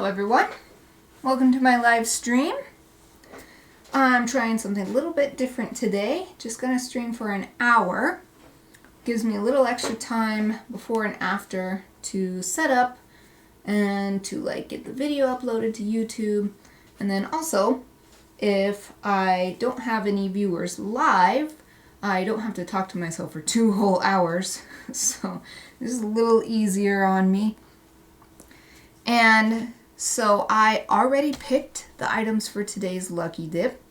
Hello everyone, welcome to my live stream. I'm trying something a little bit different today. Just gonna stream for an hour. Gives me a little extra time before and after to set up and to get the video uploaded to YouTube. And then also, if I don't have any viewers live, I don't have to talk to myself for 2 whole hours. So this is a little easier on me. And so I already picked the items for today's Lucky Dip.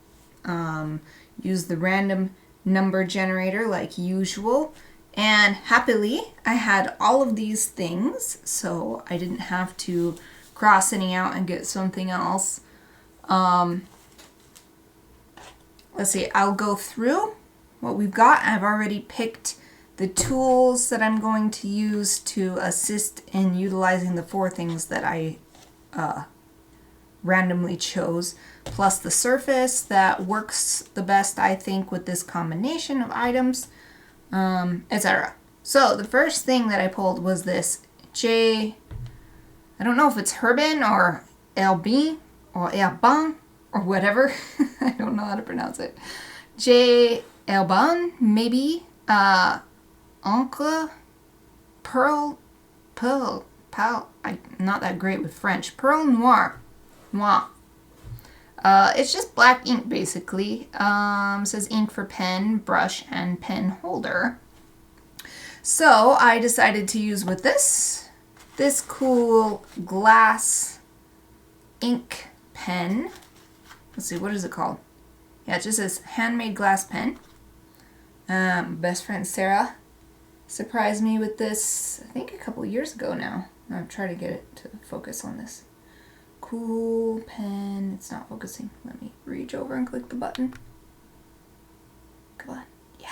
Used the random number generator like usual. And happily, I had all of these things, so I didn't have to cross any out and get something else. Let's see, I'll go through what we've got. I've already picked the tools that I'm going to use to assist in utilizing the 4 things that I randomly chose, plus the surface that works the best, I think, with this combination of items, etc. So the first thing that I pulled was this I don't know if it's Herbin or Elbin or Elban or whatever. I don't know how to pronounce it. J. Elban, maybe. Encre, Pearl, I'm not that great with French. Pearl Noir. It's just black ink, basically. Says ink for pen, brush, and pen holder. So I decided to use with this cool glass ink pen. Let's see, what is it called? Yeah, it just says handmade glass pen. Best friend Sarah surprised me with this, I think a couple years ago now. I've tried to get it to focus on this. Cool pen. It's not focusing. Let me reach over and click the button. Come on. Yeah.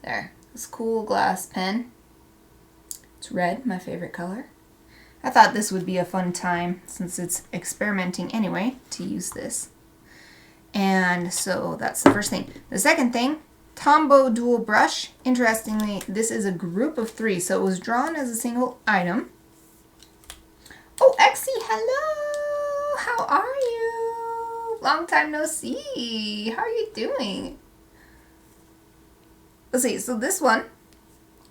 There. This cool glass pen. It's red, my favorite color. I thought this would be a fun time, since it's experimenting anyway, to use this. And so that's the first thing. The second thing, Tombow dual brush. Interestingly, this is a group of 3, so it was drawn as a single item. Oh, Exie, hello! How are you? Long time no see. How are you doing? Let's see, so this one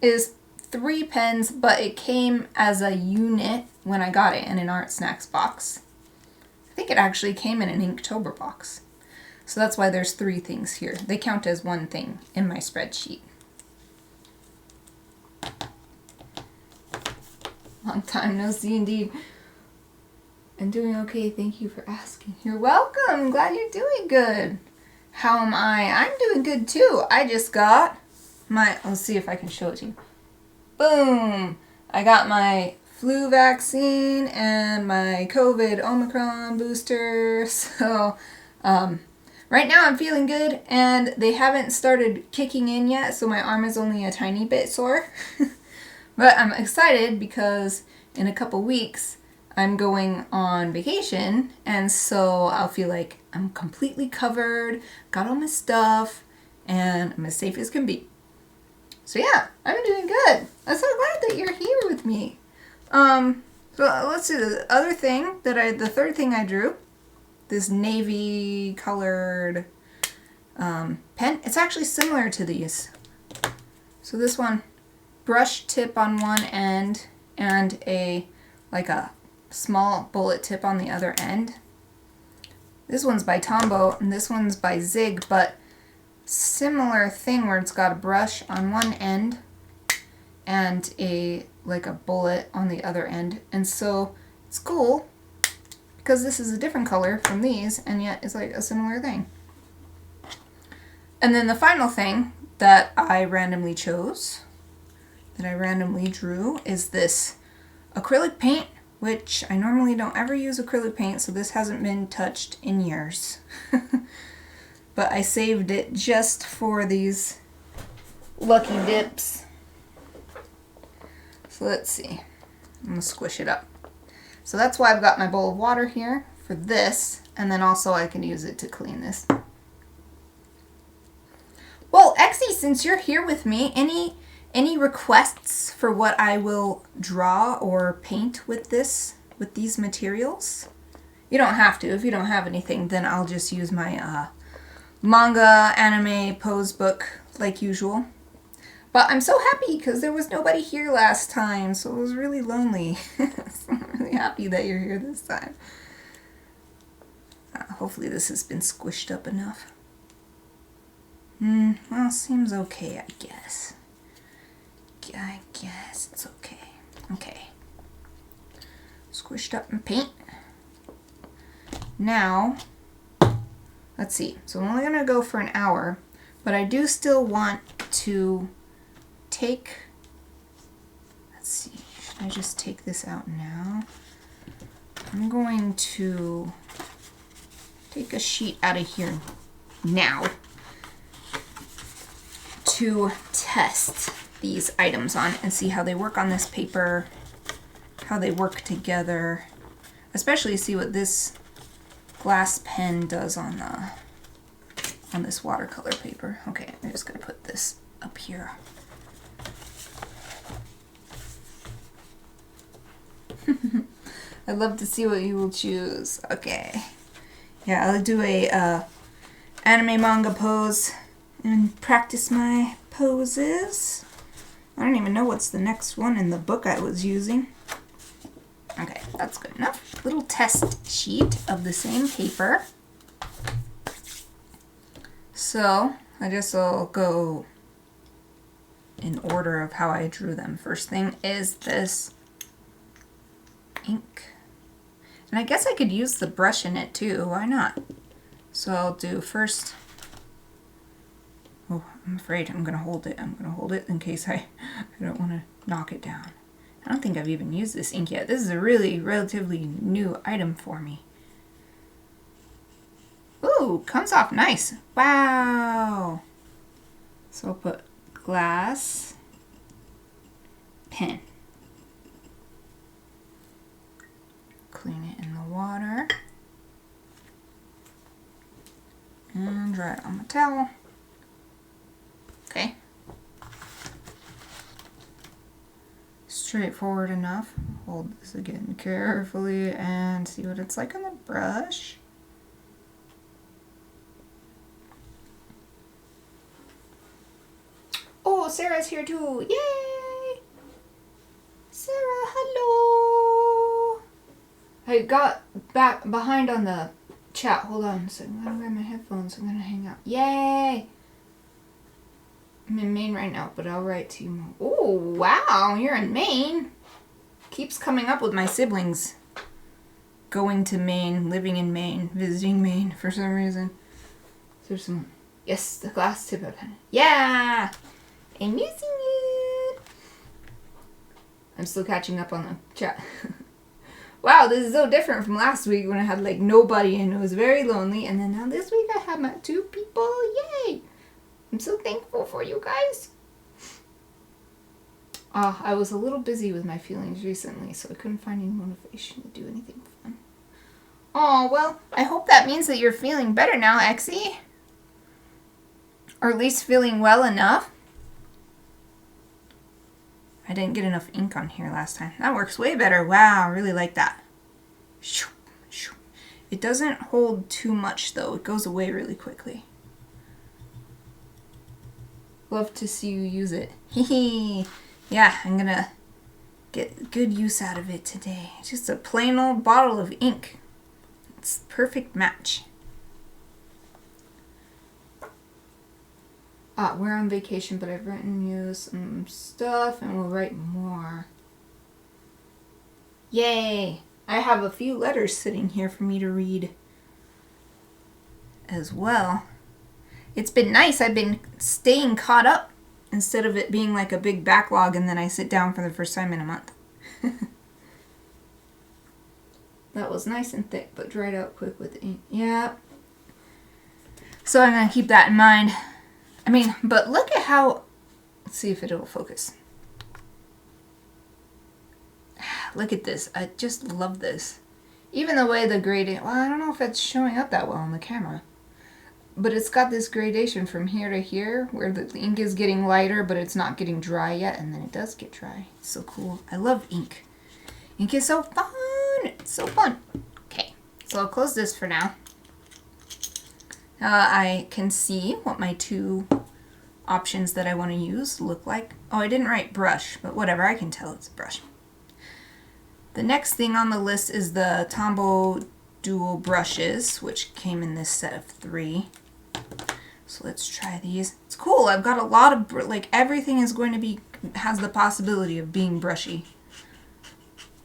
is 3 pens, but it came as a unit when I got it in an Art Snacks box. I think it actually came in an Inktober box. So that's why there's 3 things here. They count as 1 thing in my spreadsheet. Long time no see indeed. I'm doing okay. Thank you for asking. You're welcome. Glad you're doing good. How am I? I'm doing good too. I just got my, let's see if I can show it to you. Boom! I got my flu vaccine and my COVID Omicron booster. So, right now I'm feeling good, and they haven't started kicking in yet, so my arm is only a tiny bit sore. But I'm excited because in a couple weeks I'm going on vacation, and so I'll feel like I'm completely covered, got all my stuff, and I'm as safe as can be. So yeah, I'm doing good. I'm so glad that you're here with me. So let's see, the third thing I drew, this navy colored pen. It's actually similar to these. So this one, brush tip on one end and a small bullet tip on the other end. This one's by Tombow and this one's by Zig, but similar thing where it's got a brush on one end and a bullet on the other end. And so it's cool because this is a different color from these, and yet it's like a similar thing. And then the final thing that I randomly chose, that I randomly drew, is this acrylic paint, which I normally don't ever use acrylic paint, so this hasn't been touched in years. But I saved it just for these Lucky Dips. So let's see. I'm going to squish it up. So that's why I've got my bowl of water here for this, and then also I can use it to clean this. Well, Exie, since you're here with me, any requests for what I will draw or paint with this with these materials. You don't have to. If you don't have anything, then I'll just use my manga anime pose book like usual. But I'm so happy because there was nobody here last time, so it was really lonely. So I'm really happy that you're here this time. Hopefully this has been squished up enough. Well, seems okay, I guess. I guess it's okay. Okay. Squished up in paint. Now, let's see. So I'm only going to go for an hour, but I do still want to take, let's see, should I just take this out now? I'm going to take a sheet out of here now to test these items on and see how they work on this paper, how they work together, especially see what this glass pen does on this watercolor paper. Okay, I'm just gonna put this up here. I'd love to see what you will choose. Okay. Yeah, I'll do a anime manga pose and practice my poses. I don't even know what's the next one in the book I was using. Okay, that's good enough. Little test sheet of the same paper. So, I guess I'll go in order of how I drew them. First thing is this ink. And I guess I could use the brush in it too. Why not? So I'll do first. Oh, I'm afraid I'm going to hold it. I'm going to hold it in case I don't want to knock it down. I don't think I've even used this ink yet. This is a really relatively new item for me. Ooh, comes off nice. Wow. So I'll put glass, pen. Clean it in the water. And dry it on the towel. Okay. Straightforward enough. Hold this again carefully and see what it's like on the brush. Oh, Sarah's here too. Yay! Sarah, hello! I got back behind on the chat. Hold on. So I'm gonna grab my headphones. I'm gonna hang out. Yay! I'm in Maine right now, but I'll write to you. Oh, wow, you're in Maine. Keeps coming up with my siblings. Going to Maine, living in Maine, visiting Maine for some reason. There's some. Yes, the glass tip of pen. Yeah! I'm using it. I'm still catching up on the chat. Wow, this is so different from last week when I had like nobody and it was very lonely. And then now this week I have my 2 people. Yay! I'm so thankful for you guys. I was a little busy with my feelings recently, so I couldn't find any motivation to do anything fun. Oh, well, I hope that means that you're feeling better now, Exie. Or at least feeling well enough. I didn't get enough ink on here last time. That works way better. Wow, I really like that. It doesn't hold too much, though. It goes away really quickly. Love to see you use it. Hee. Yeah, I'm gonna get good use out of it today. It's just a plain old bottle of ink. It's a perfect match. We're on vacation, but I've written you some stuff and we'll write more. Yay! I have a few letters sitting here for me to read as well. It's been nice. I've been staying caught up instead of it being like a big backlog and then I sit down for the first time in a month. That was nice and thick, but dried out quick with ink. Yeah. So I'm going to keep that in mind. I mean, but look at how... Let's see if it'll focus. Look at this. I just love this. Even the way the gradient... Well, I don't know if it's showing up that well on the camera. But it's got this gradation from here to here where the ink is getting lighter, but it's not getting dry yet. And then it does get dry. It's so cool. I love ink. Ink is so fun. doing it. It's so fun. Okay, so I'll close this for now. I can see what my two options that I want to use look like. Oh, I didn't write brush, but whatever, I can tell it's a brush. The next thing on the list is the Tombow dual brushes, which came in this set of 3. So let's try these. It's cool. I've got a lot of, like, everything is going to be, has the possibility of being brushy.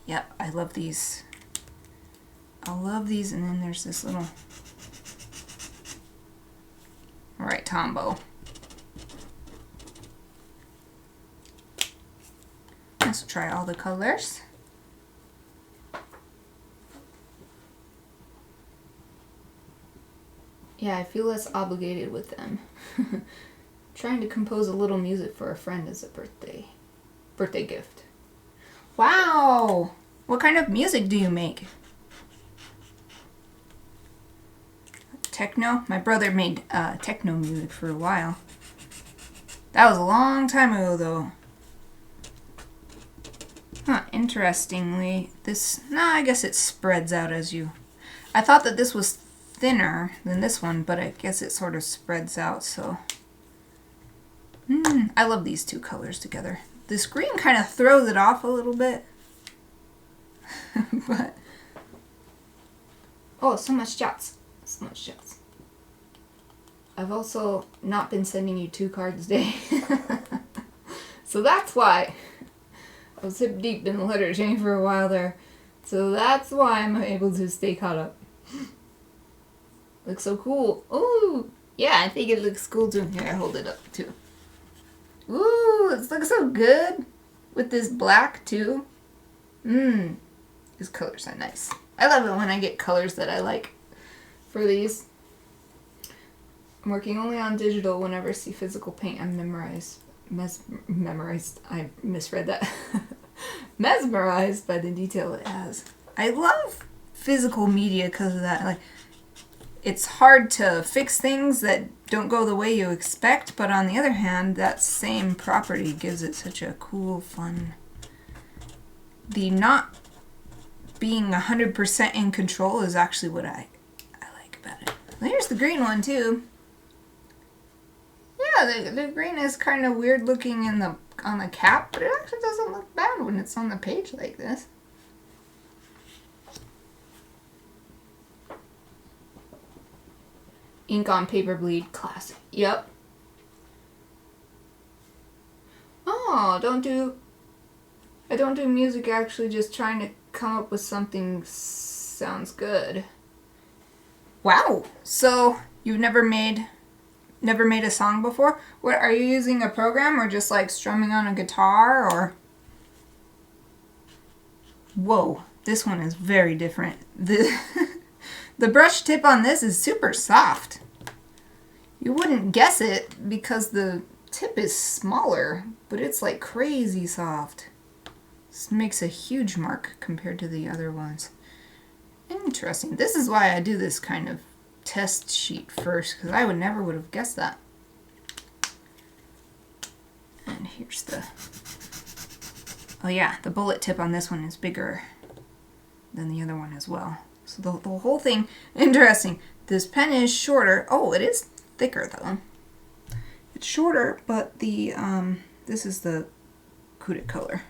Yep, I love these. I love these. And then there's this little, all right, Tombow. Let's try all the colors. Yeah, I feel less obligated with them. Trying to compose a little music for a friend as a birthday gift. Wow! What kind of music do you make? Techno? My brother made techno music for a while. That was a long time ago, though. Huh, interestingly, this... No, I guess it spreads out as you... I thought that this was thinner than this one, but I guess it sort of spreads out, so... I love these two colors together. This green kind of throws it off a little bit. But... Oh, so much shots. So much shots. I've also not been sending you 2 cards a day. So that's why. I was hip deep in the letter chain for a while there. So that's why I'm able to stay caught up. Looks so cool. Ooh! Yeah, I think it looks cool too. Here, I hold it up too. Ooh, it looks so good. With this black too. These colors are nice. I love it when I get colors that I like for these. I'm working only on digital. Whenever I see physical paint, I'm memorized. I misread that. Mesmerized by the detail it has. I love physical media because of that. Like, it's hard to fix things that don't go the way you expect, but on the other hand, that same property gives it such a cool, fun... The not being 100% in control is actually what I like about it. There's the green one too. Yeah, the green is kind of weird looking on the cap, but it actually doesn't look bad when it's on the page like this. Ink on paper bleed, classic. Yep. Oh, I don't do music, actually just trying to come up with something sounds good. Wow. So you've never made a song before? What, are you using a program or just like strumming on a guitar or? Whoa, this one is very different. The brush tip on this is super soft. You wouldn't guess it because the tip is smaller, but it's like crazy soft. This makes a huge mark compared to the other ones. Interesting. This is why I do this kind of test sheet first, because I never would have guessed that. And here's the... Oh yeah, the bullet tip on this one is bigger than the other one as well. So the whole thing, interesting. This pen is shorter. Oh, it is thicker though. It's shorter, but the this is the Kuda color.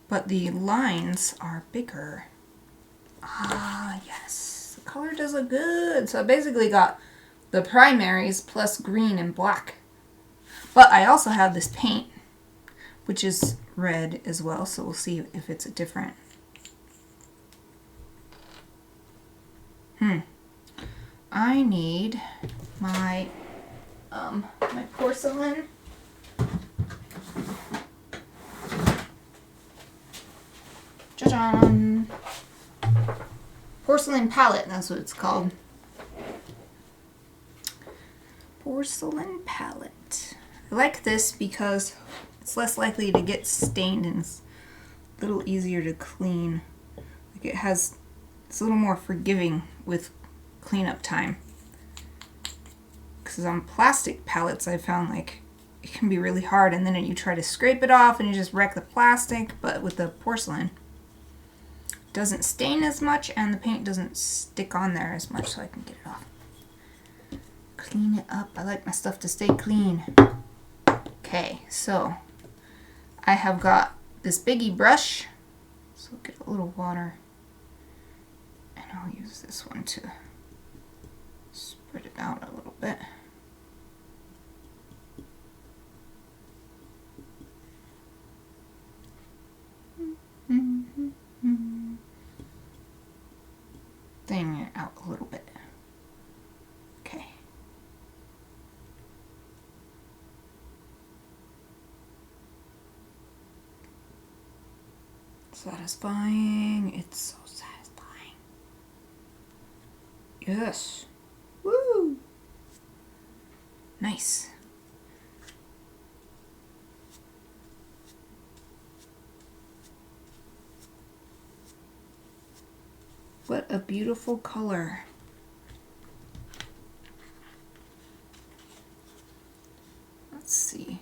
But the lines are bigger. Ah, yes. The color does look good. So I basically got the primaries plus green and black. But I also have this paint, which is red as well. So we'll see if it's a different. I need my my porcelain. Cha-chan! Porcelain palette, that's what it's called. Porcelain palette. I like this because it's less likely to get stained and it's a little easier to clean. Like it's a little more forgiving with cleanup time. Because on plastic palettes I found like it can be really hard, and then you try to scrape it off and you just wreck the plastic. But with the porcelain, it doesn't stain as much and the paint doesn't stick on there as much, so I can get it off. Clean it up. I like my stuff to stay clean. Okay, so I have got this biggie brush, so I'll get a little water, and I'll use this one to spread it out a little bit. Thin it out a little bit. Okay. Satisfying. It's so satisfying. Yes. Woo! Nice. What a beautiful color. Let's see.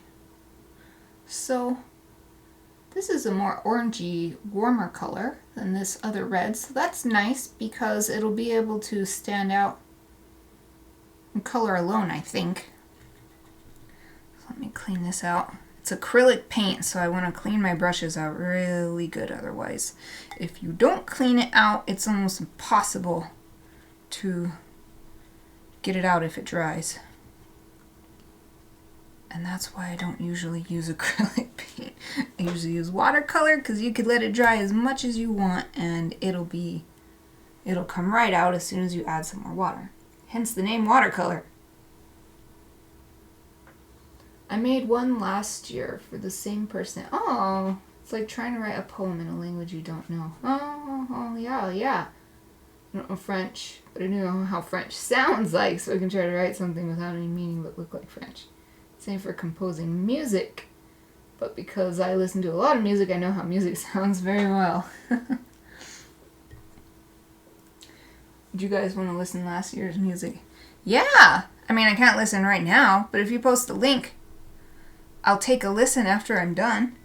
So this is a more orangey, warmer color than this other red, so that's nice because it'll be able to stand out in color alone, I think. So let me clean this out. It's acrylic paint, so I want to clean my brushes out really good, otherwise if you don't clean it out, it's almost impossible to get it out if it dries. And that's why I don't usually use acrylic paint. I usually use watercolor because you could let it dry as much as you want and it'll come right out as soon as you add some more water. Hence the name watercolor. I made one last year for the same person. Oh, it's like trying to write a poem in a language you don't know. Oh, yeah. I don't know French, but I know how French sounds like, so I can try to write something without any meaning but look like French. Same for composing music, but because I listen to a lot of music, I know how music sounds very well. Would you guys want to listen to last year's music? Yeah! I mean, I can't listen right now, but if you post a link, I'll take a listen after I'm done.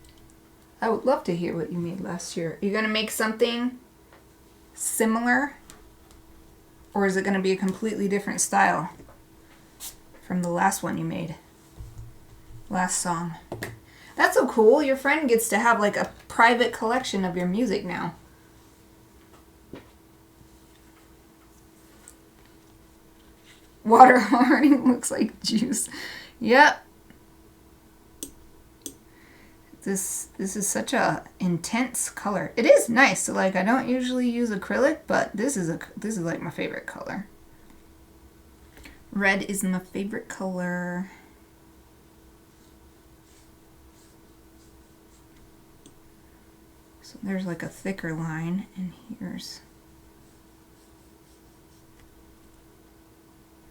I would love to hear what you made last year. Are you going to make something similar? Or is it going to be a completely different style from the last one you made? Last song. That's so cool. Your friend gets to have like a private collection of your music now. Water already looks like juice. Yep. This is such a intense color. It is nice. So like I don't usually use acrylic, but this is like my favorite color. Red is my favorite color. So there's like a thicker line, and here's,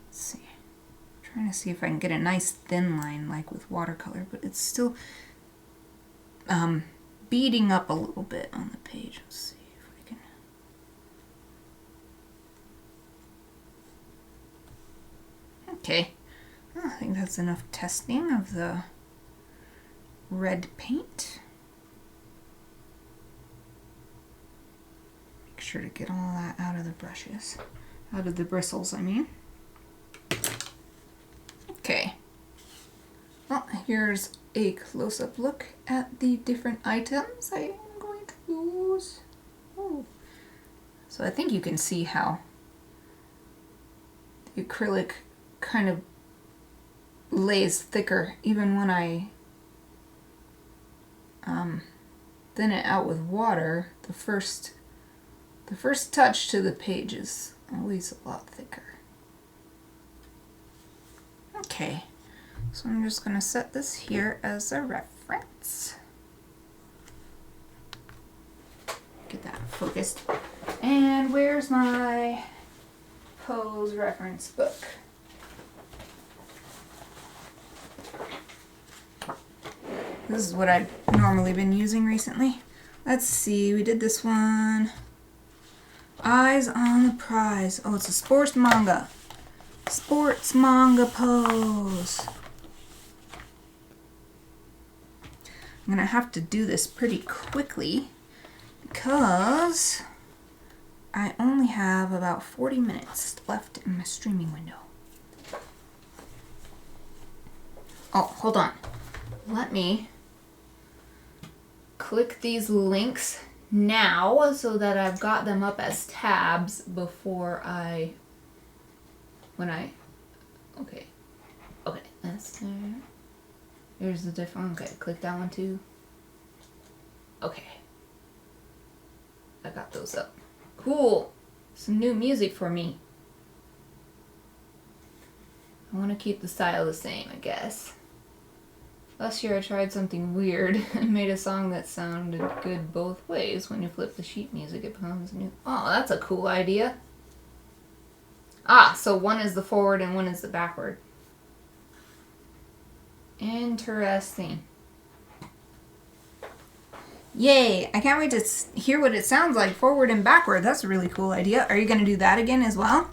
let's see. I'm trying to see if I can get a nice thin line like with watercolor, but it's still beading up a little bit on the page. Let's see if I can. Okay, I think that's enough testing of the red paint. Make sure to get all that out of the brushes, out of the bristles, I mean. Okay. Well, here's a close-up look at the different items I am going to use. Oh. So I think you can see how the acrylic kind of lays thicker even when I thin it out with water. The first touch to the page is always a lot thicker. Okay. So I'm just going to set this here as a reference. Get that focused. And where's my pose reference book? This is what I've normally been using recently. Let's see, we did this one. Eyes on the prize. Oh, it's a sports manga. Sports manga pose. I'm gonna have to do this pretty quickly because I only have about 40 minutes left in my streaming window. Oh, hold on. Let me click these links now so that I've got them up as tabs before okay, that's there. Here's the different one. Okay, click that one too. Okay. I got those up. Cool. Some new music for me. I want to keep the style the same, I guess. Last year I tried something weird and made a song that sounded good both ways. When you flip the sheet music, it becomes new. Oh, that's a cool idea. Ah, so one is the forward and one is the backward. Interesting. Yay! I can't wait to hear what it sounds like forward and backward. That's a really cool idea. Are you going to do that again as well?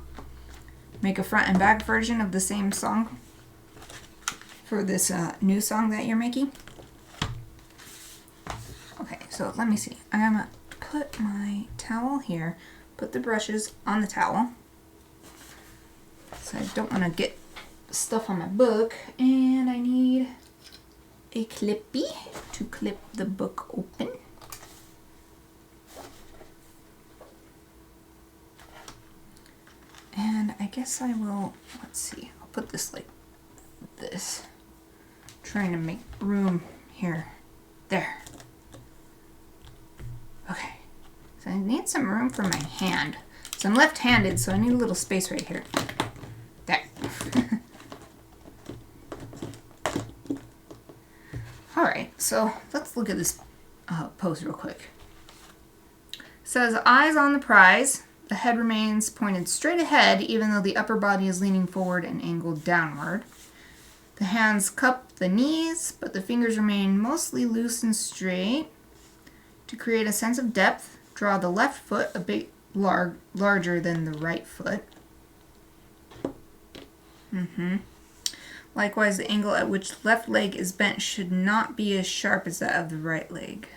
Make a front and back version of the same song for this new song that you're making? Okay, so let me see. I'm going to put my towel here, put the brushes on the towel, so I don't want to get stuff on my book, and I need a clippy to clip the book open. And I guess I will, let's see, I'll put this like this. Trying to make room here. There. Okay. So I need some room for my hand. So I'm left-handed, so I need a little space right here. There. Alright, so let's look at this pose real quick. It says, eyes on the prize. The head remains pointed straight ahead, even though the upper body is leaning forward and angled downward. The hands cup the knees, but the fingers remain mostly loose and straight. To create a sense of depth, draw the left foot a bit larger than the right foot. Likewise, the angle at which left leg is bent should not be as sharp as that of the right leg.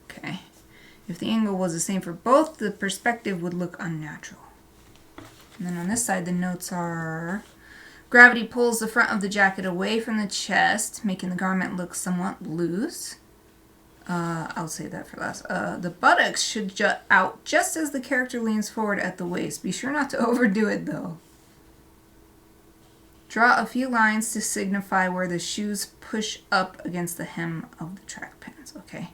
Okay. If the angle was the same for both, the perspective would look unnatural. And then on this side, the notes are: gravity pulls the front of the jacket away from the chest, making the garment look somewhat loose. I'll say that for last. The buttocks should jut out just as the character leans forward at the waist. Be sure not to overdo it, though. Draw a few lines to signify where the shoes push up against the hem of the track pants. Okay.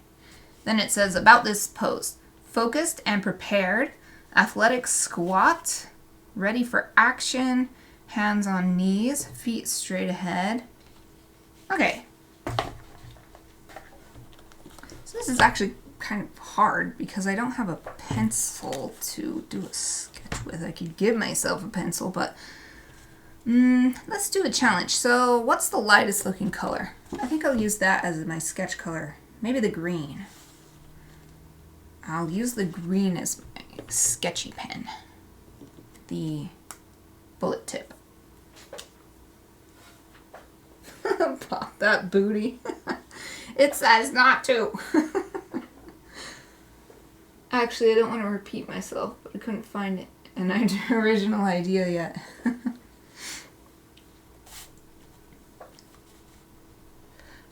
Then it says about this pose: focused and prepared, athletic squat, ready for action, hands on knees, feet straight ahead. Okay. So this is actually kind of hard because I don't have a pencil to do a sketch with. I could give myself a pencil, but let's do a challenge. So what's the lightest looking color? I think I'll use that as my sketch color. Maybe the green. I'll use the green as my sketchy pen. The bullet tip. Pop that booty. It says not to. Actually, I don't want to repeat myself, but I couldn't find an original idea yet.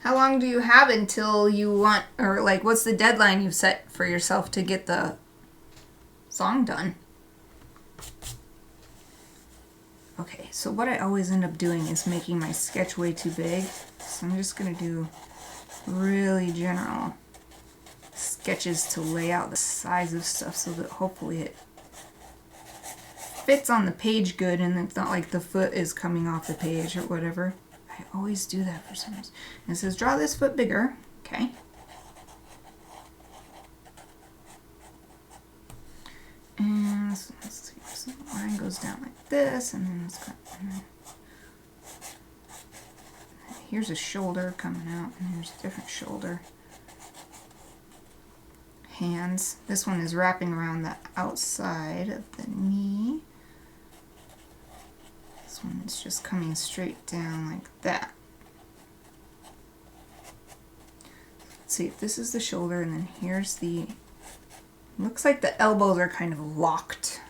How long do you have until you want, or like, what's the deadline you've set for yourself to get the song done? Okay, so what I always end up doing is making my sketch way too big. So I'm just going to do really general sketches to lay out the size of stuff so that hopefully it fits on the page good and it's not like the foot is coming off the page or whatever. I always do that for some reason. And it says draw this foot bigger. Okay. And let's see. So the line goes down like this, and then it's got. Here's a shoulder coming out, and here's a different shoulder. Hands. This one is wrapping around the outside of the knee. This one is just coming straight down like that. see if this is the shoulder, and then here's the, looks like the elbows are kind of locked.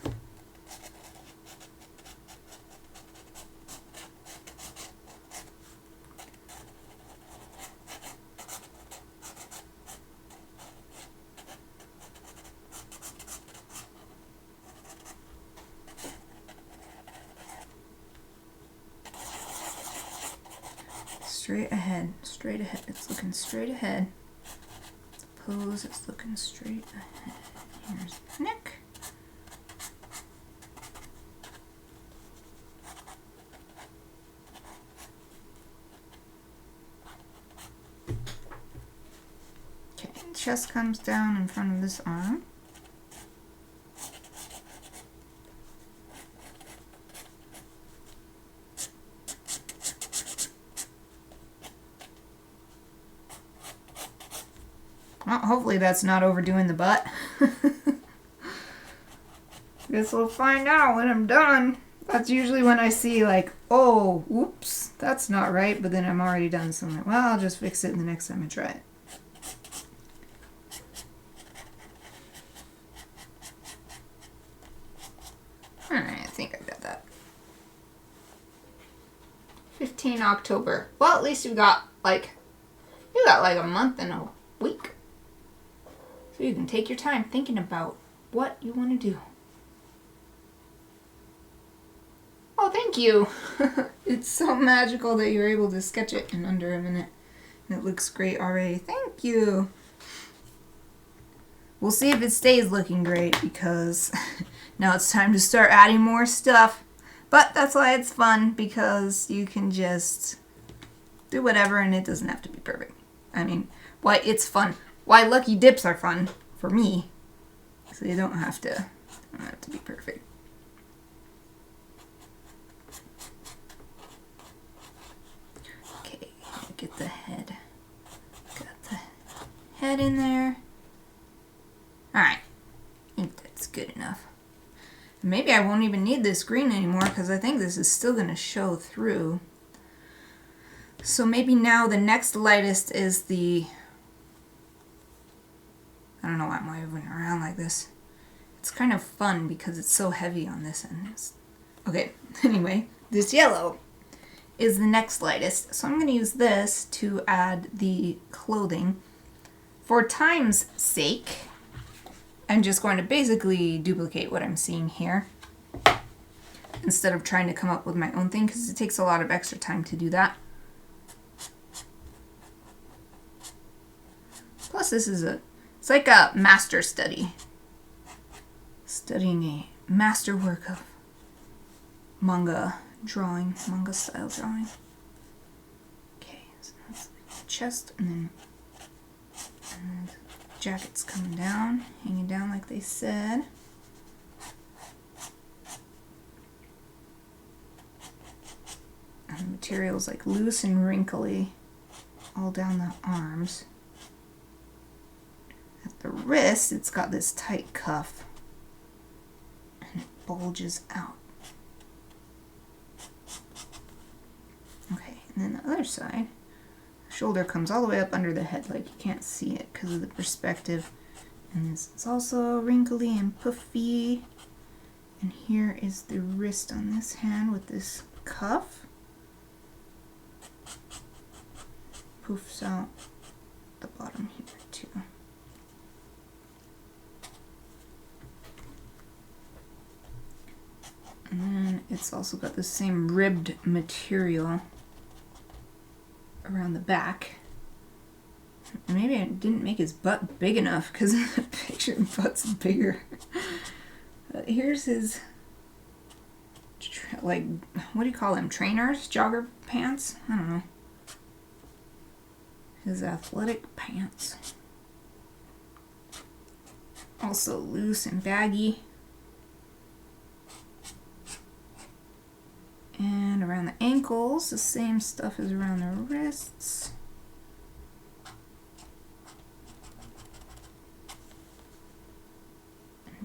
Straight ahead, straight ahead. It's looking straight ahead. Pose, it's looking straight ahead. Here's the neck. Okay, chest comes down in front of this arm. Well, hopefully that's not overdoing the butt. Guess we'll find out when I'm done. That's usually when I see like, oh, oops, that's not right, but then I'm already done, so I'm like, well, I'll just fix it the next time I try it. Alright, I think I got that. 15 October. Well, at least you got like a month and a week. So you can take your time thinking about what you want to do. Oh, thank you. It's so magical that you're able to sketch it in under a minute. And it looks great already. Thank you. We'll see if it stays looking great because now it's time to start adding more stuff. But that's why it's fun, because you can just do whatever and it doesn't have to be perfect. I mean, why it's fun. Why lucky dips are fun for me. So you don't have to be perfect. Okay, get the head. Got the head in there. Alright. I think that's good enough. Maybe I won't even need this green anymore because I think this is still going to show through. So maybe now the next lightest is the... I don't know why I'm moving around like this. It's kind of fun because it's so heavy on this end. Okay, anyway, this yellow is the next lightest. So I'm going to use this to add the clothing. For time's sake, I'm just going to basically duplicate what I'm seeing here instead of trying to come up with my own thing, because it takes a lot of extra time to do that. Plus this is it's like a master study. Studying a masterwork of manga drawing, manga style drawing. Okay, so that's the chest, and then jacket's coming down, hanging down like they said. And the material's like loose and wrinkly all down the arms. At the wrist, it's got this tight cuff and it bulges out. Okay, and then the other side, the shoulder comes all the way up under the head, like you can't see it because of the perspective. And this is also wrinkly and puffy. And here is the wrist on this hand with this cuff. Poofs out the bottom here too. And then it's also got the same ribbed material around the back. Maybe I didn't make his butt big enough because in the picture the butt's bigger. Here's his, like, what do you call them? Trainers? Jogger pants? I don't know. His athletic pants. Also loose and baggy. And around the ankles, the same stuff as around the wrists.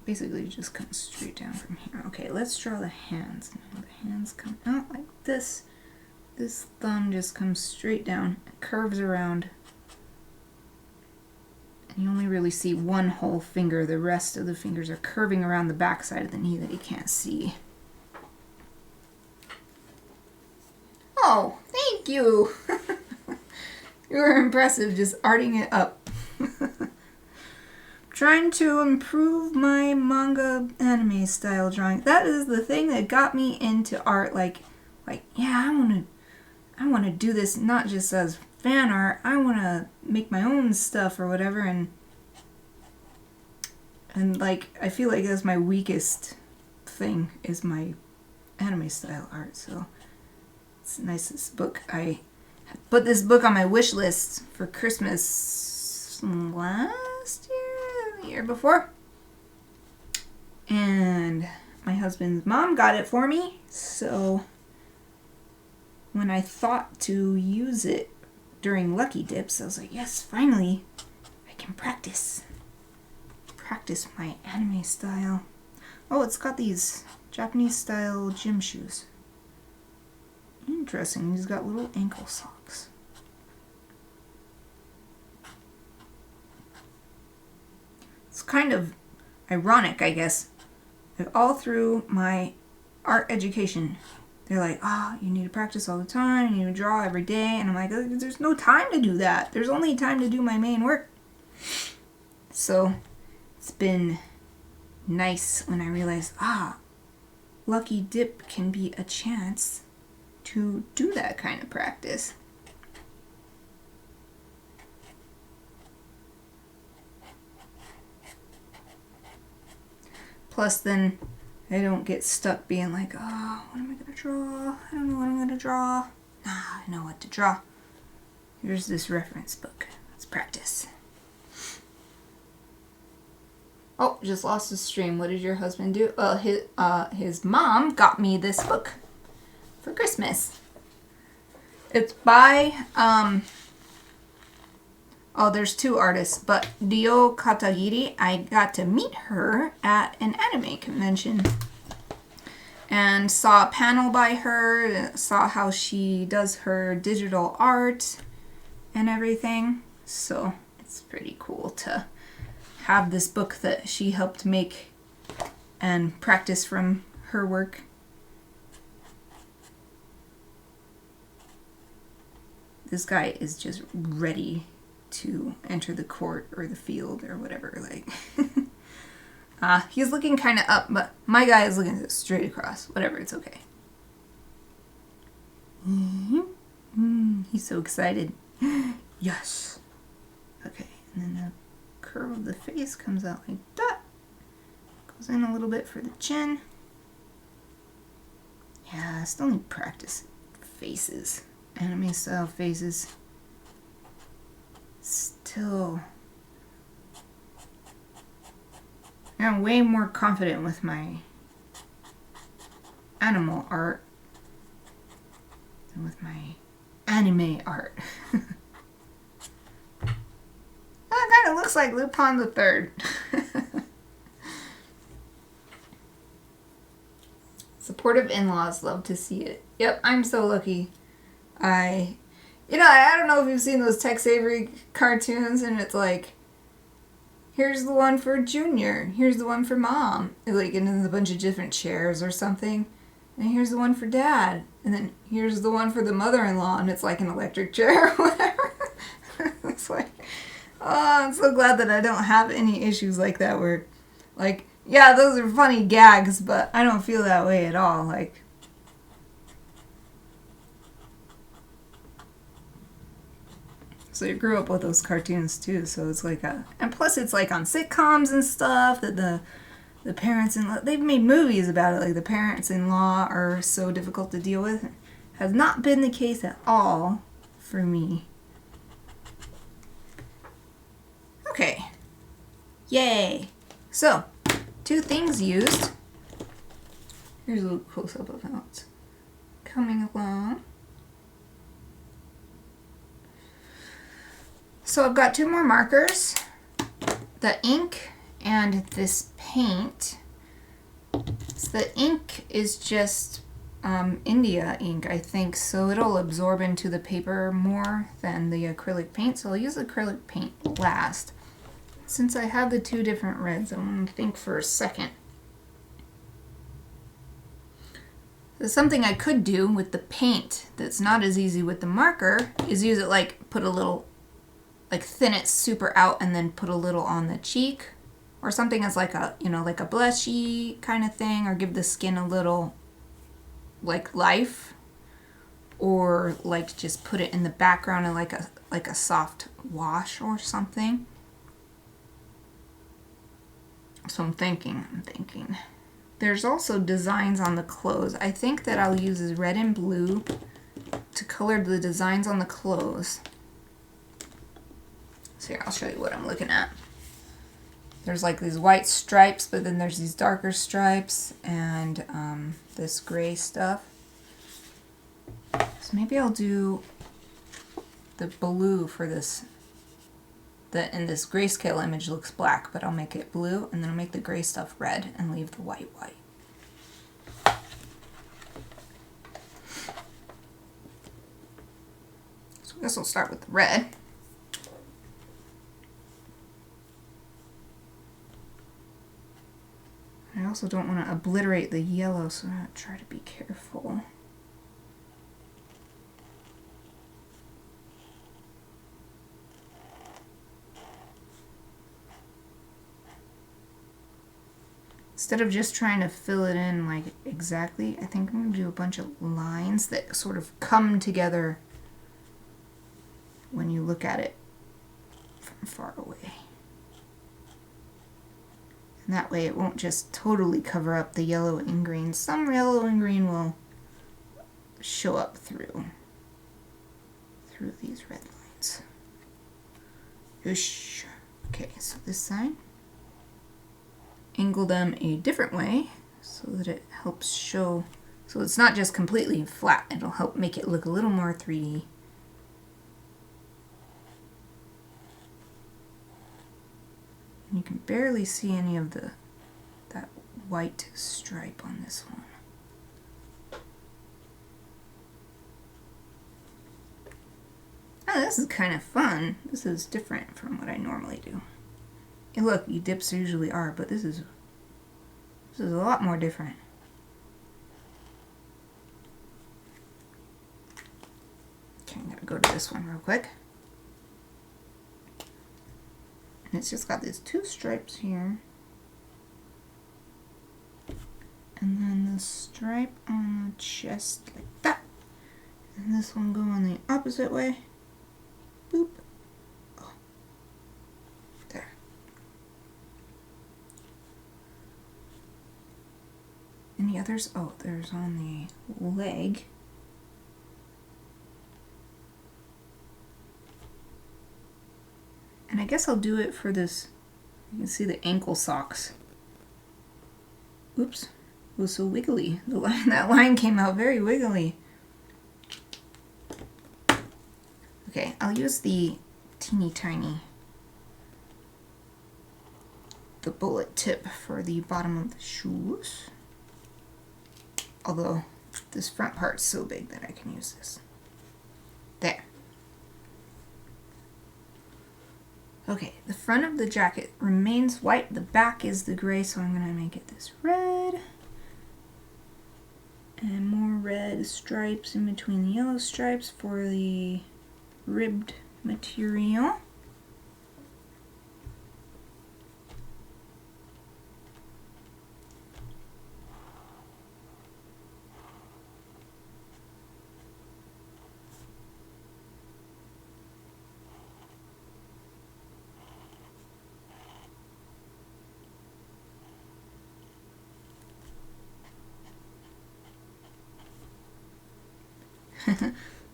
Basically, it just comes straight down from here. Okay, let's draw the hands. The hands come out like this. This thumb just comes straight down, it curves around And you only really see one whole finger. The rest of the fingers are curving around the back side of the knee that you can't see. Oh, thank you. You were impressive, just arting it up. Trying to improve my manga anime style drawing. That is the thing that got me into art. Like, yeah, I want to do this not just as fan art. I want to make my own stuff or whatever. And like, I feel like that's my weakest thing is my anime style art. So it's nice. This book, I put this book on my wish list for Christmas last year, the year before. And my husband's mom got it for me. So when I thought to use it during Lucky Dips, I was like, yes, finally, I can practice my anime style. Oh, it's got these Japanese style gym shoes. Interesting, he's got little ankle socks. It's kind of ironic, I guess. All through my art education, they're like, oh, you need to practice all the time, you need to draw every day. And I'm like, there's no time to do that. There's only time to do my main work. So it's been nice when I realized, Lucky Dip can be a chance to do that kind of practice. Plus then I don't get stuck being like, oh, what am I going to draw? I don't know what I'm going to draw. I know what to draw. Here's this reference book. Let's practice. Oh, just lost the stream. What did your husband do? Well, his mom got me this book for Christmas. It's by, there's two artists, but Rio Katagiri, I got to meet her at an anime convention and saw a panel by her, saw how she does her digital art and everything. So it's pretty cool to have this book that she helped make and practice from her work. This guy is just ready to enter the court or the field or whatever. Like, he's looking kind of up, but my guy is looking straight across. Whatever, it's okay. He's so excited. Yes. Okay, and then the curve of the face comes out like that. Goes in a little bit for the chin. Yeah, I still need practice. Faces. Anime style faces. Still. I'm way more confident with my animal art than with my anime art. That kind of looks like Lupin the Third. Supportive in-laws, love to see it. Yep, I'm so lucky. I don't know if you've seen those Tex Avery cartoons, and it's like, here's the one for Junior, here's the one for Mom, like, and then a bunch of different chairs or something, and here's the one for Dad, and then here's the one for the mother-in-law, and it's like an electric chair or whatever. It's like, oh, I'm so glad that I don't have any issues like that where, like, yeah, those are funny gags, but I don't feel that way at all. Like, so you grew up with those cartoons too, so it's like and plus it's like on sitcoms and stuff that the parents-in-law, they've made movies about it, like the parents-in-law are so difficult to deal with. Has not been the case at all for me. Okay. Yay. So, two things used. Here's a little close-up of how it's coming along. So I've got two more markers, the ink and this paint. So the ink is just India ink, I think, so it'll absorb into the paper more than the acrylic paint, so I'll use acrylic paint last. since I have the two different reds, I want to think for a second. So something I could do with the paint that's not as easy with the marker is use it like put a little, like thin it super out and then put a little on the cheek or something as like a, you know, like a blushy kind of thing, or give the skin a little like life, or like just put it in the background in like a soft wash or something. So I'm thinking. There's also designs on the clothes. I think that I'll use this red and blue to color the designs on the clothes. So here, I'll show you what I'm looking at. There's like these white stripes, but then there's these darker stripes and this gray stuff. So maybe I'll do the blue for this. In this grayscale image looks black, but I'll make it blue, and then I'll make the gray stuff red and leave the white white. So I guess I'll start with the red. I also don't want to obliterate the yellow, so I'm going to try to be careful. Instead of just trying to fill it in like exactly, I think I'm going to do a bunch of lines that sort of come together when you look at it from far away. And that way it won't just totally cover up the yellow and green. Some yellow and green will show up through these red lines. Whoosh. Okay, so this side. Angle them a different way so that it helps show, so it's not just completely flat. It'll help make it look a little more 3D. And you can barely see any of that white stripe on this one. Oh, this is kind of fun. This is different from what I normally do. Hey, look, dips usually are, but this is a lot more different. Okay, I'm gonna go to this one real quick. And it's just got these two stripes here. And then the stripe on the chest like that. And this one going the opposite way. Boop. Oh. There. Any others? Oh, there's on the leg. And I guess I'll do it for this. You can see the ankle socks. Oops. It was so wiggly. That line came out very wiggly. Okay, I'll use the teeny tiny, the bullet tip for the bottom of the shoes. Although this front part's so big that I can use this. There. Okay, the front of the jacket remains white, the back is the gray, so I'm going to make it this red. And more red stripes in between the yellow stripes for the ribbed material.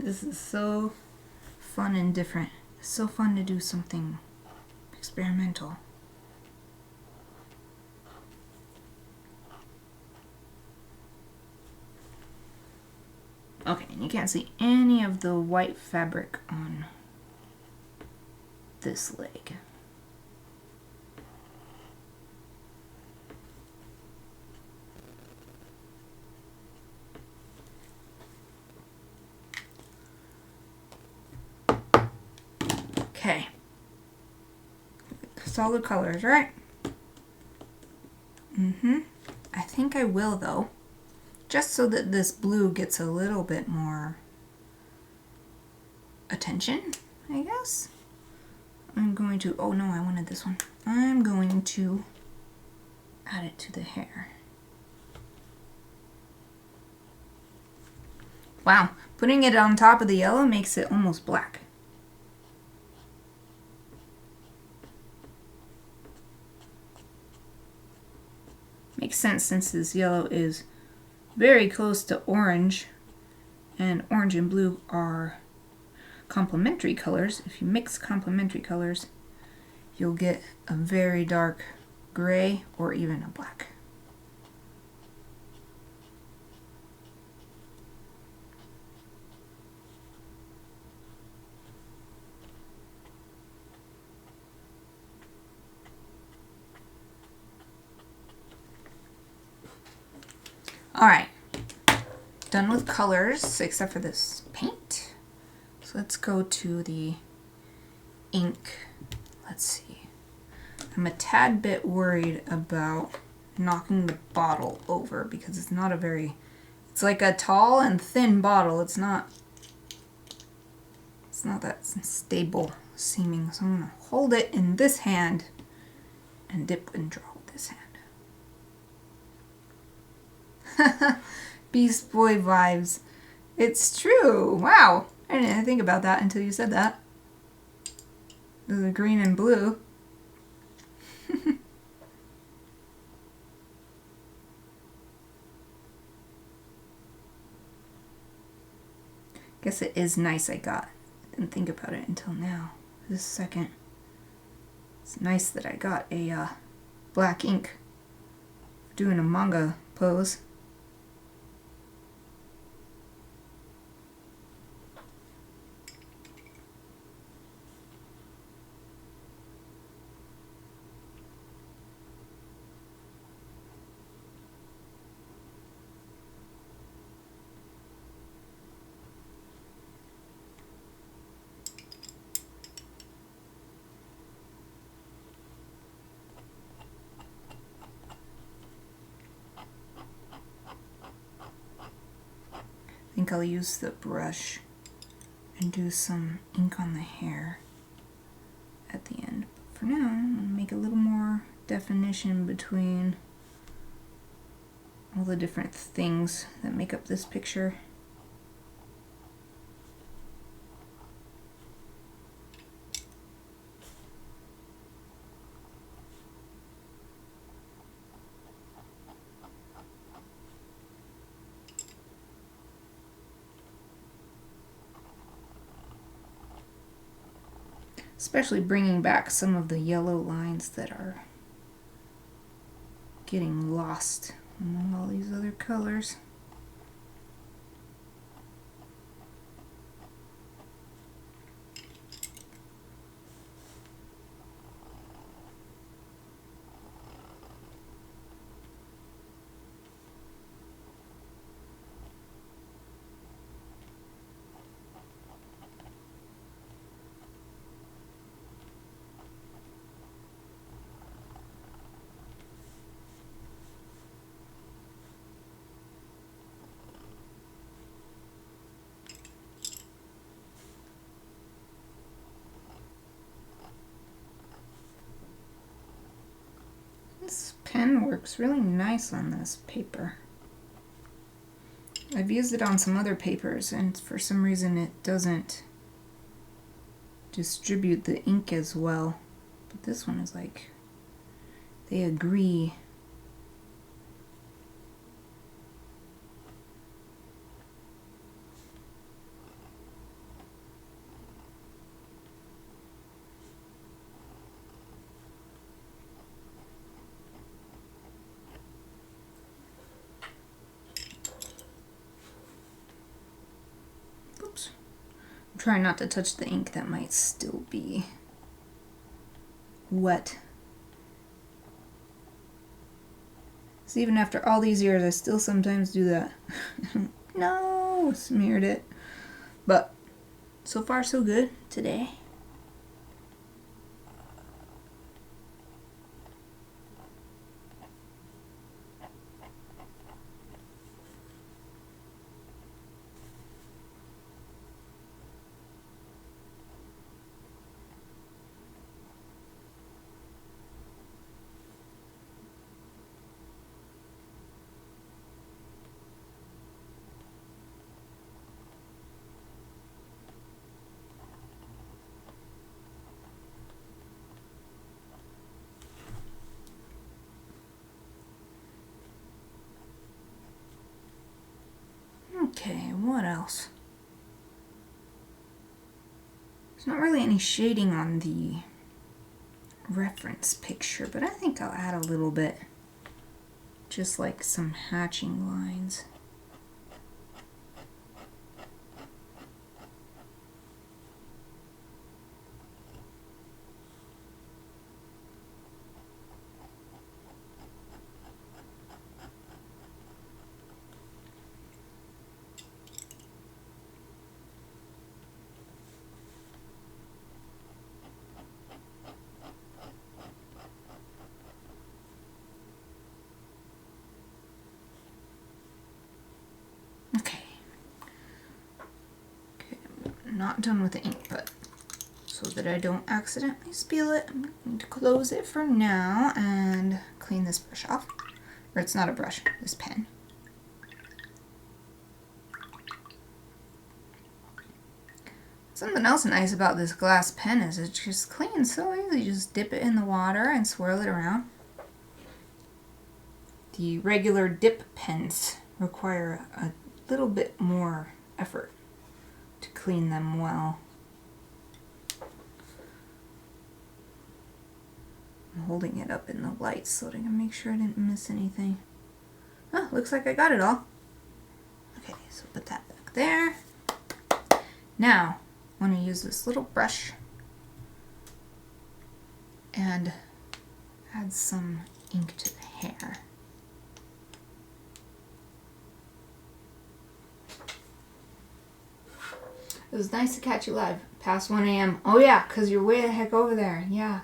This is so fun and different. It's so fun to do something experimental. Okay, and you can't see any of the white fabric on this leg. solid colors, right? I think I will though, just so that this blue gets a little bit more attention, I guess. I'm going to, oh no, I wanted this one. I'm going to add it to the hair. Wow, putting it on top of the yellow makes it almost black. Makes sense since this yellow is very close to orange, and orange and blue are complementary colors. If you mix complementary colors, you'll get a very dark gray or even a black. Alright, done with colors except for this paint. So let's go to the ink. Let's see. I'm a tad bit worried about knocking the bottle over because it's not a very, it's like a tall and thin bottle. It's not that stable seeming. So I'm gonna hold it in this hand and dip and draw with this hand. Beast Boy vibes. It's true. Wow. I didn't think about that until you said that. The green and blue. Guess it is nice I didn't think about it until now. This second. It's nice that I got a black ink for doing a manga pose. I think I'll use the brush and do some ink on the hair at the end. For now, I'm going to make a little more definition between all the different things that make up this picture. Especially bringing back some of the yellow lines that are getting lost among all these other colors. This pen works really nice on this paper. I've used it on some other papers and for some reason it doesn't distribute the ink as well. But this one is like, they agree. Oops. I'm trying not to touch the ink that might still be wet. So even after all these years, I still sometimes do that. No, smeared it. But so far so good today. Okay, what else? There's not really any shading on the reference picture, but I think I'll add a little bit. Just like some hatching lines. Not done with the ink, but so that I don't accidentally spill it, I'm going to close it for now and clean this brush off. Or it's not a brush, this pen. Something else nice about this glass pen is it just cleans so easy. You just dip it in the water and swirl it around. The regular dip pens require a little bit more effort to clean them well. I'm holding it up in the light so that I can make sure I didn't miss anything. Oh, looks like I got it all. Okay, so put that back there. Now, I want to use this little brush and add some ink to the hair. It was nice to catch you live past 1 a.m. Oh yeah, because you're way the heck over there. Yeah.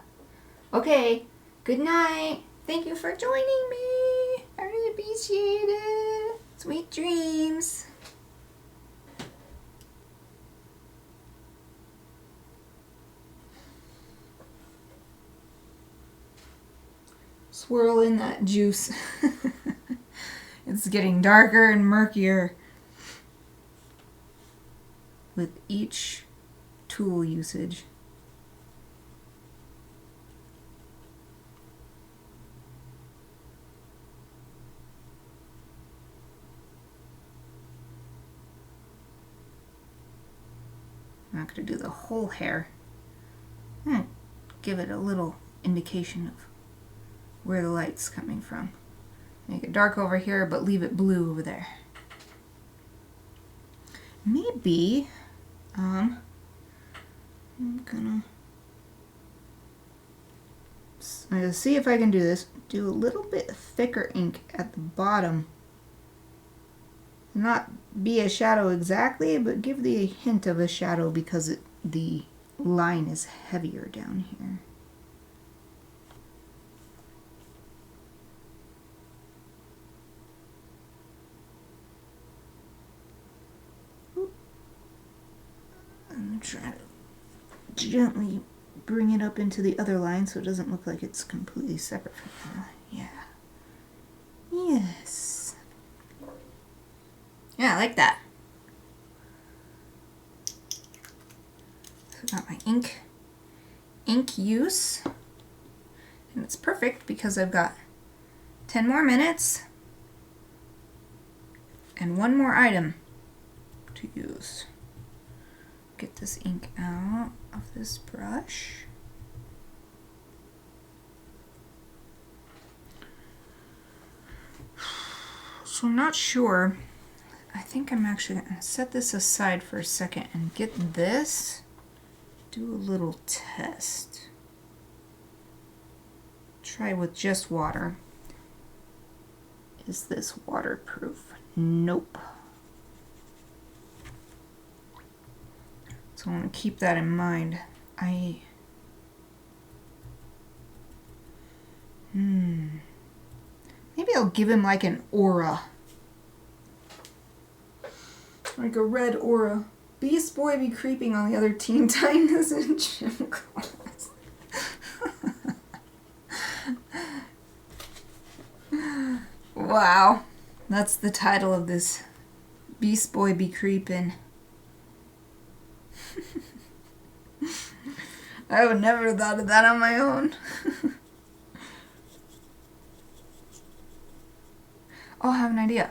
Okay. Good night. Thank you for joining me. I really appreciate it. Sweet dreams. Swirl in that juice. It's getting darker and murkier with each tool usage. I'm not going to do the whole hair. I'm going to give it a little indication of where the light's coming from. Make it dark over here, but leave it blue over there. Maybe I'm gonna see if I can do this. Do a little bit thicker ink at the bottom. Not be a shadow exactly, but give the hint of a shadow because the line is heavier down here. I'm trying to gently bring it up into the other line so it doesn't look like it's completely separate from that line. Yeah. Yes. Yeah, I like that. So I got my ink use. And it's perfect because I've got 10 more minutes and one more item to use. Get this ink out of this brush. So I'm not sure. I think I'm actually going to set this aside for a second and get this. Do a little test. Try with just water. Is this waterproof? Nope. So I want to keep that in mind. Maybe I'll give him like an aura. Like a red aura. Beast Boy be creeping on the other Teen Titans in gym class. Wow. That's the title of this. Beast Boy be creeping. I would never have thought of that on my own. Oh, I have an idea.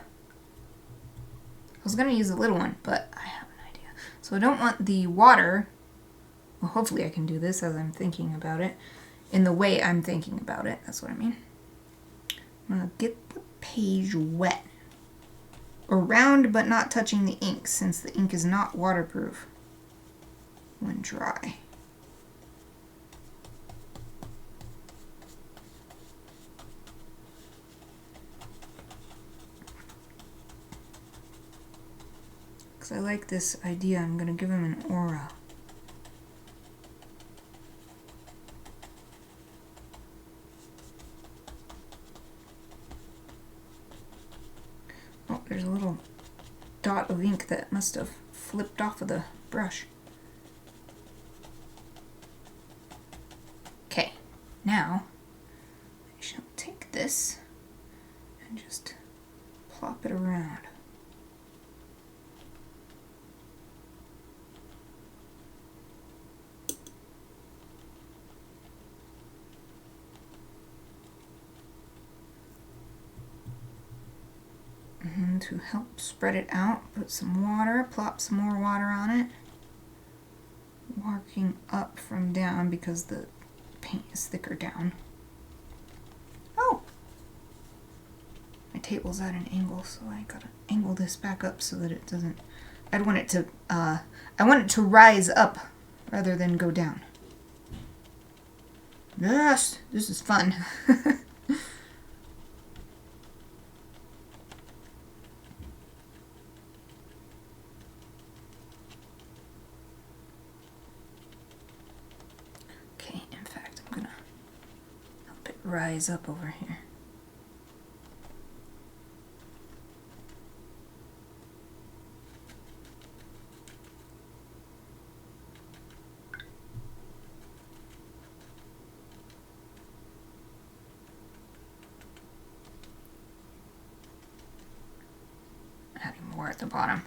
was going to use a little one, but I have an idea. So I don't want the water, well, hopefully I can do this as I'm thinking about it, in the way I'm thinking about it, that's what I mean. I'm going to get the page wet. Around but not touching the ink, since the ink is not waterproof when dry. Because I like this idea, I'm going to give him an aura. Oh, there's a little dot of ink that must have flipped off of the brush. Okay, now I shall take this and just plop it around. And to help spread it out, put some water, plop some more water on it. Working up from down because the paint is thicker down. Oh! My table's at an angle, so I gotta angle this back up so that it doesn't... I want it to rise up rather than go down. Yes! This is fun. Rise up over here. Adding more at the bottom.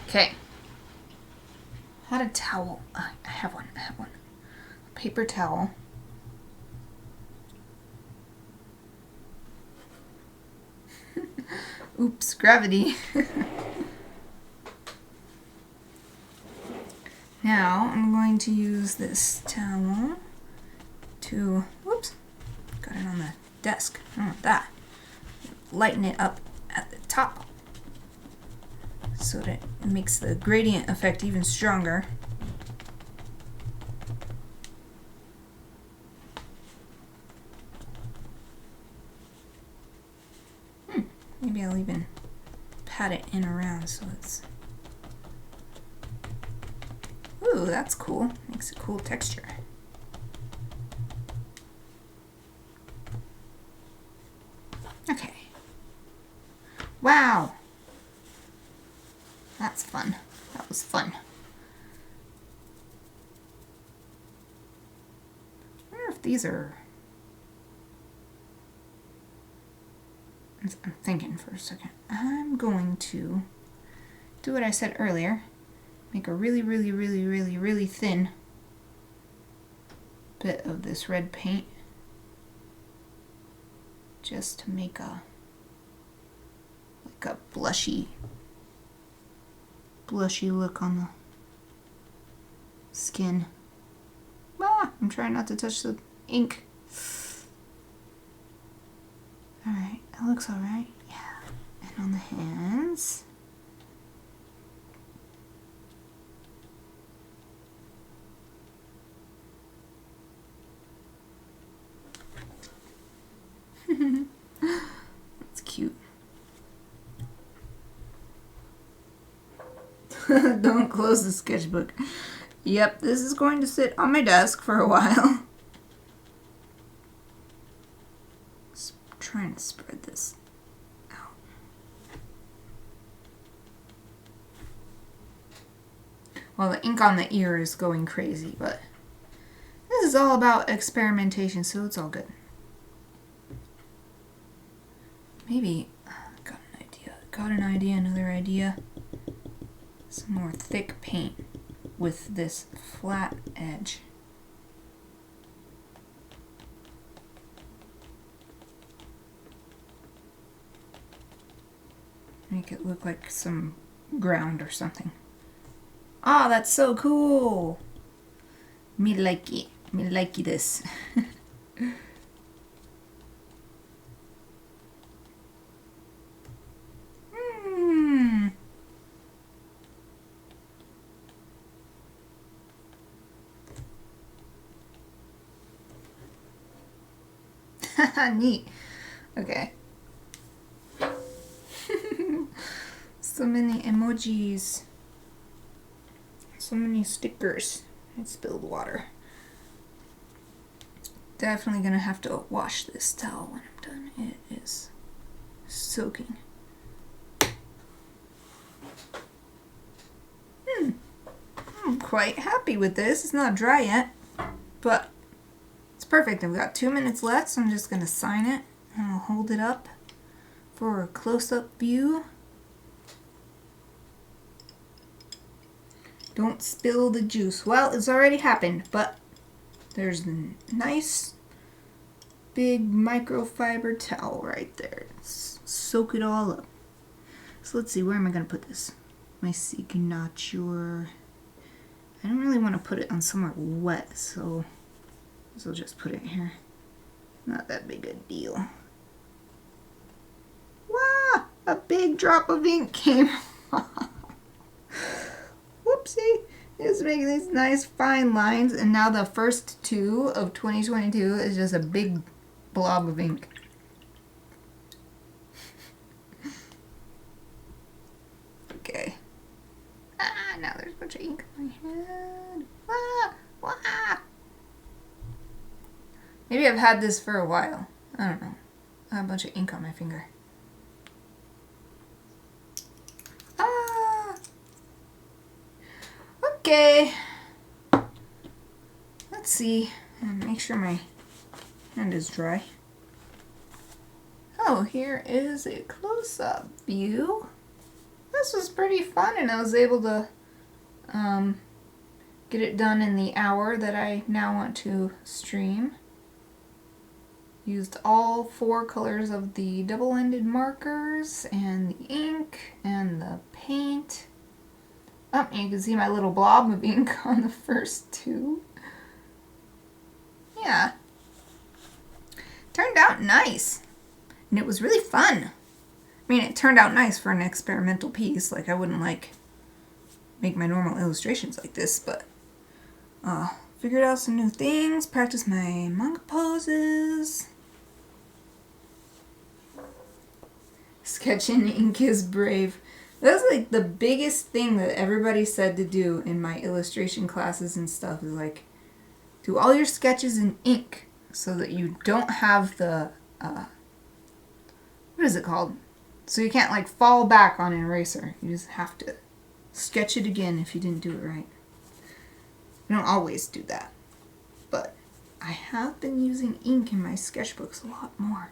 Okay. Had a towel. I have one. A paper towel. Oops, gravity. Now I'm going to use this towel to, whoops, got it on the desk. I don't want that. Lighten it up at the top so that it makes the gradient effect even stronger. Maybe I'll even pat it in around so it's... Ooh, that's cool. Makes a cool texture. Okay. Wow! That's fun. That was fun. I wonder if these are... I'm thinking for a second. I'm going to do what I said earlier. Make a really thin bit of this red paint. Just to make a blushy look on the skin. Ah, I'm trying not to touch the ink. Alright, that looks alright. Yeah. And on the hands. That's cute. Don't close the sketchbook. Yep, this is going to sit on my desk for a while. Just trying to spread this out. Well, the ink on the ear is going crazy, but this is all about experimentation, so it's all good. Maybe, got an idea, another idea. some more thick paint with this flat edge. Make it look like some ground or something. Ah, that's so cool. Me like it. Me like this. Neat. Okay. So many emojis. So many stickers. I spilled water. Definitely gonna have to wash this towel when I'm done. It is soaking. I'm quite happy with this. It's not dry yet, but it's perfect. I've got 2 minutes left, so I'm just gonna sign it and I'll hold it up for a close-up view. Don't spill the juice. Well, it's already happened, but there's a nice big microfiber towel right there. Soak it all up. So let's see, where am I going to put this? My signature. I don't really want to put it on somewhere wet, so I'll just put it here. Not that big a deal. Wow! A big drop of ink came off. Whoopsie! Just making these nice fine lines, and now the first two of 2022 is just a big blob of ink. Okay. Ah, now there's a bunch of ink on my head. Ah, ah. Maybe I've had this for a while. I don't know. I have a bunch of ink on my finger. Okay, let's see, make sure my hand is dry. Oh, here is a close-up view. This was pretty fun, and I was able to get it done in the hour that I now want to stream. Used all 4 colors of the double-ended markers and the ink and the paint. Oh, you can see my little blob of ink on the first 2. Yeah. Turned out nice. And it was really fun. I mean, it turned out nice for an experimental piece. Like, I wouldn't, make my normal illustrations like this, but figured out some new things, practiced my manga poses. Sketching ink is brave. That's like the biggest thing that everybody said to do in my illustration classes and stuff is do all your sketches in ink so that you don't have the, what is it called? So you can't fall back on an eraser. You just have to sketch it again if you didn't do it right. I don't always do that, but I have been using ink in my sketchbooks a lot more.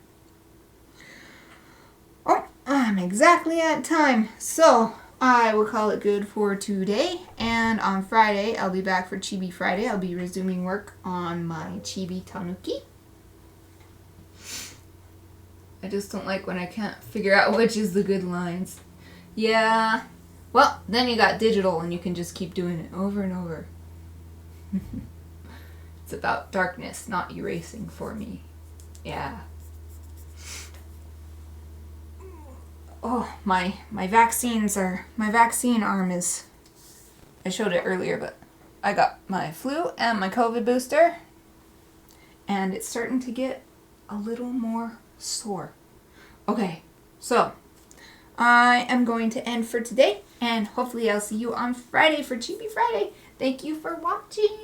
Oh, I'm exactly at time, so I will call it good for today, and on Friday I'll be back for Chibi Friday. I'll be resuming work on my Chibi Tanuki. I just don't like when I can't figure out which is the good lines. Yeah, well, then you got digital and you can just keep doing it over and over. It's about darkness, not erasing for me. Yeah. Oh, my vaccine arm is, I showed it earlier, but I got my flu and my COVID booster, and it's starting to get a little more sore. Okay, so I am going to end for today, and hopefully I'll see you on Friday for Chibi Friday. Thank you for watching.